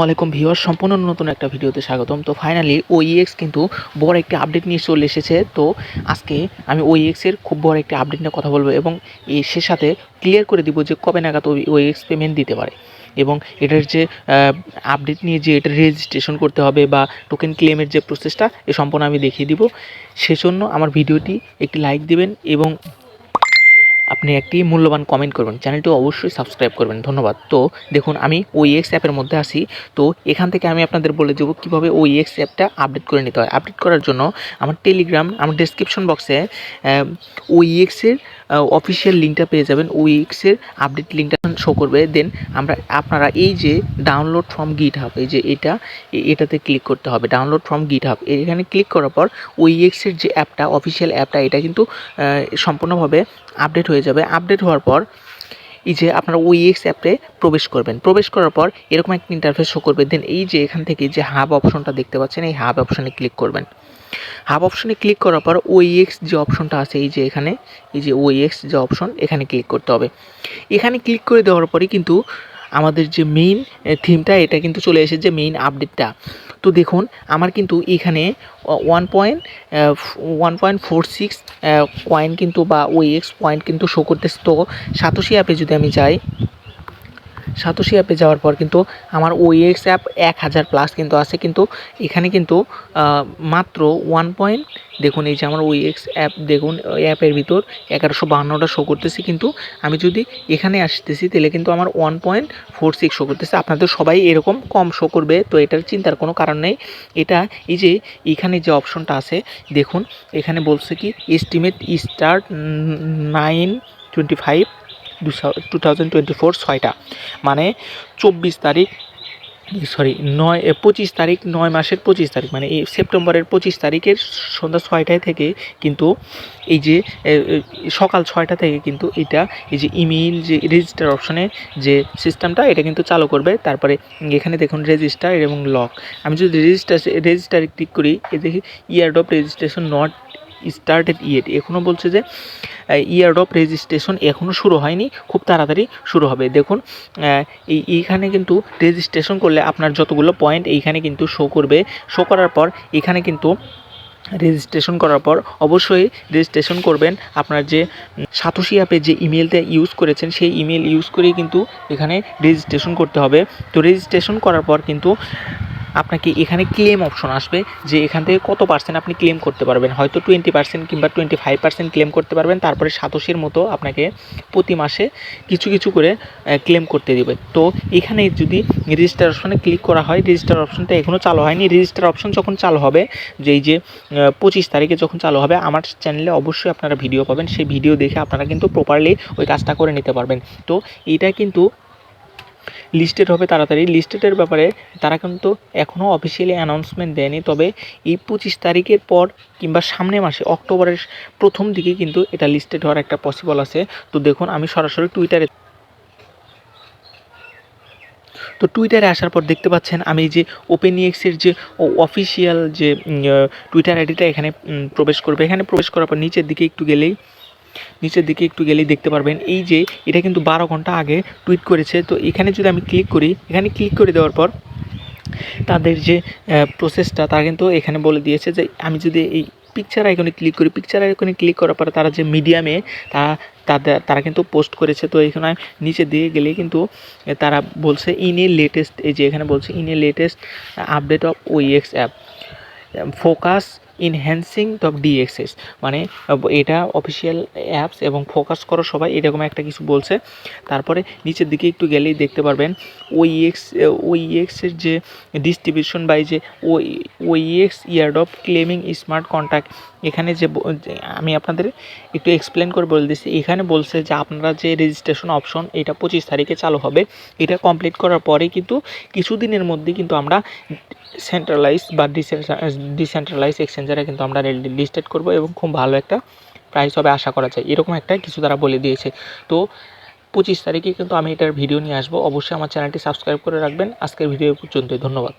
ওয়ালাইকুম ভিউয়ার, সম্পূর্ণ নতুন একটা ভিডিওতে স্বাগতম। তো ফাইনালি ওইএক্স কিন্তু বড় একটি আপডেট নিয়ে চলে এসেছে। তো আজকে আমি ওইএক্সের খুব বড় একটি আপডেট নিয়ে কথা বলবো এবং সে সাথে ক্লিয়ার করে দিব যে কবে নাগাদ ওইএক্স পেমেন্ট দিতে পারে এবং এটার যে আপডেট নিয়ে যে এটা রেজিস্ট্রেশন করতে হবে বা টোকেন ক্লেমের যে প্রসেসটা সম্পূর্ণ আমি দেখিয়ে দিব। সেজন্য আমার ভিডিওটি একটি লাইক দিবেন এবং আপনি একটি মূল্যবান কমেন্ট করবেন, চ্যানেলটি অবশ্যই সাবস্ক্রাইব করবেন। ধন্যবাদ। তো দেখুন, আমি ওইএক্স অ্যাপের মধ্যে আছি। তো এখান থেকে আমি আপনাদের বলে দেবো কীভাবে ওইএক্স অ্যাপটা আপডেট করে নিতে হয়। আপডেট করার জন্য আমার টেলিগ্রাম, আমার ডেসক্রিপশন বক্সে ওইএক্সের অফিসিয়াল লিঙ্কটা পেয়ে যাবেন। ওইএক্সের আপডেট লিঙ্কটা শো করবে। দেন আপনারা এই যে ডাউনলোড ফ্রম গিটহাব, এই যে এটাতে ক্লিক করতে হবে, ডাউনলোড ফ্রম গিটহাব। এখানে ক্লিক করার পর ওইএক্সের যে অ্যাপটা, অফিসিয়াল অ্যাপটা, এটা কিন্তু সম্পূর্ণভাবে আপডেট হয়ে যাবে। আপডেট হওয়ার পর এই যে আপনারা ওইএক্স অ্যাপে প্রবেশ করবেন। প্রবেশ করার পর এরকম একটা ইন্টারফেস শো করবে। দেন এই যে এখান থেকে যে হাব অপশনটা দেখতে পাচ্ছেন, এই হাব অপশনে ক্লিক করবেন। হাব অপশনে ক্লিক করার পর ওইএক্স যে অপশনটা আছে, এই যে এখানে এই যে ওইএক্স যে অপশন, এখানে ক্লিক করতে হবে। এখানে ক্লিক করে দেওয়ার পরে কিন্তু আমাদের যে মেইন থিমটা, এটা কিন্তু চলে এসেছে, যে মেইন আপডেটটা। তো দেখুন, আমার কিন্তু এখানে 1.46 কয়েন কিন্তু বা ওইএক্স পয়েন্ট কিন্তু শো করতেছে। তো সাতোশি অ্যাপে যদি আমি যাই, সাতোশি অ্যাপে যাওয়ার পর কিন্তু আমার ওইএক্স অ্যাপ 1000+ কিন্তু আছে। কিন্তু এখানে কিন্তু মাত্র দেখুন, এই যে আমার ওইএক্স অ্যাপ দেখুন, অ্যাপের ভিতর 1152টা শো করতেছে। কিন্তু আমি যদি এখানে আসতেছি তাহলে কিন্তু আমার 1.46 শো করতেছে। আপনাদের সবাই এরকম কম শো করবে, তো এটার চিন্তার কোনো কারণ নেই। এটা এই যে এখানে যে অপশনটা আছে দেখুন, এখানে বলছে কি এস্টিমেট স্টার্ট 9/25/2024 6টা, মানে 25 তারিখ, 25 তারিখ, 9 মাসের 25 তারিখ, মানে এই সেপ্টেম্বরের 25 তারিখের সন্ধ্যা 6টায় থেকে কিন্তু এই যে সকাল 6টা থেকে কিন্তু এটা এই যে ইমেইল যে রেজিস্টার অপশনে যে সিস্টেমটা, এটা কিন্তু চালু করবে। তারপরে এখানে দেখুন রেজিস্টার এবং লক। আমি যদি রেজিস্টারে ক্লিক করি, এ দেখি airdrop registration not started yet, এখনও বলছে যে ইয়ারড্রপ রেজিস্ট্রেশন এখনও শুরু হয়নি, খুব তাড়াতাড়ি শুরু হবে। দেখুন, এইখানে কিন্তু রেজিস্ট্রেশন করলে আপনার যতগুলো পয়েন্ট এইখানে কিন্তু শো করবে। শো করার পর এখানে কিন্তু রেজিস্ট্রেশন করার পর অবশ্যই রেজিস্ট্রেশন করবেন আপনার যে সাতোশি অ্যাপে যে ইমেলটা ইউজ করেছেন, সেই ইমেল ইউজ করেই কিন্তু এখানে রেজিস্ট্রেশন করতে হবে। তো রেজিস্ট্রেশন করার পর কিন্তু আপনাকে এখানে ক্লেম অপশন আসবে, যে এখান থেকে কত পার্সেন্ট আপনি ক্লেম করতে পারবেন। হয়তো 20% কিংবা 25% ক্লেম করতে পারবেন। তারপরে সাতোশির মতো আপনাকে প্রতি মাসে কিছু কিছু করে ক্লেম করতে দেবে। তো এখানে যদি রেজিস্টার অপশনে ক্লিক করা হয়, রেজিস্টার অপশনটা এখনও চালু হয়নি। রেজিস্টার অপশন যখন চালু হবে, যে এই যে 25 তারিখে যখন চালু হবে, আমার চ্যানেলে অবশ্যই আপনারা ভিডিও পাবেন। সেই ভিডিও দেখে আপনারা কিন্তু প্রপারলি ওই কাজটা করে নিতে পারবেন। তো এইটা কিন্তু লিস্টেড হবে তাড়াতাড়ি। লিস্টেডের ব্যাপারে তারা কিন্তু এখনও অফিসিয়ালি অ্যানাউন্সমেন্ট দেয়নি, তবে এই 25 তারিখের পর কিংবা সামনের মাসে অক্টোবরের প্রথম দিকে কিন্তু এটা লিস্টেড হওয়ার একটা পসিবল আছে। তো দেখুন, আমি সরাসরি টুইটারে আসার পর দেখতে পাচ্ছেন, আমি যে ওপেনইএক্সের যে অফিসিয়াল যে টুইটার আইডিটা এখানে প্রবেশ করবে। এখানে প্রবেশ করার পর নিচের দিকে একটু গেলেই দেখতে পারবেন এই যে এটা কিন্তু 12 ঘন্টা আগে টুইট করেছে। তো এখানে যদি আমি ক্লিক করি, এখানে ক্লিক করে দেওয়ার পর তাদের যে প্রসেসটা তারা কিন্তু এখানে বলে দিয়েছে, যে আমি যদি এই পিকচার আইকনে ক্লিক করি, পিকচার আইকনে ক্লিক করার পরে তারা যে মিডিয়ামে তারা কিন্তু পোস্ট করেছে। তো এখানে নিচে দিয়ে গেলে কিন্তু তারা বলছে ইন এ লেটেস্ট, এই যে এখানে বলছে in a latest update of OEX app focus enhancing of DXS, মানে এটা অফিসিয়াল অ্যাপস এবং ফোকাস করো সবাই, এরকম একটা কিছু বলছে। তারপরে নিচের দিকে একটু গেলেই দেখতে পারবেন ওইএক্সের যে ডিস্ট্রিবিউশন বাই যে OEX airdrop claiming smart contact, এখানে যে আমি আপনাদের একটু এক্সপ্লেন করে বলে দিচ্ছি। এখানে বলছে যে আপনারা যে রেজিস্ট্রেশন অপশন, এটা 25 তারিখে চালু হবে। এটা কমপ্লিট করার পরে কিন্তু কিছুদিনের মধ্যে কিন্তু আমরা সেন্ট্রালাইজ বা ডিসেন্ট্রালাইজ এক্সচেঞ্জারে কিন্তু আমরা লিস্টেড করব এবং খুব ভালো একটা প্রাইস হবে আশা করা যায়, এরকম একটা কিছু তারা বলে দিয়েছে। তো 25 তারিখে কিন্তু আমি এটার ভিডিও নিয়ে আসবো। অবশ্যই আমার চ্যানেলটি সাবস্ক্রাইব করে রাখবেন। আজকের ভিডিও পর্যন্তই, ধন্যবাদ।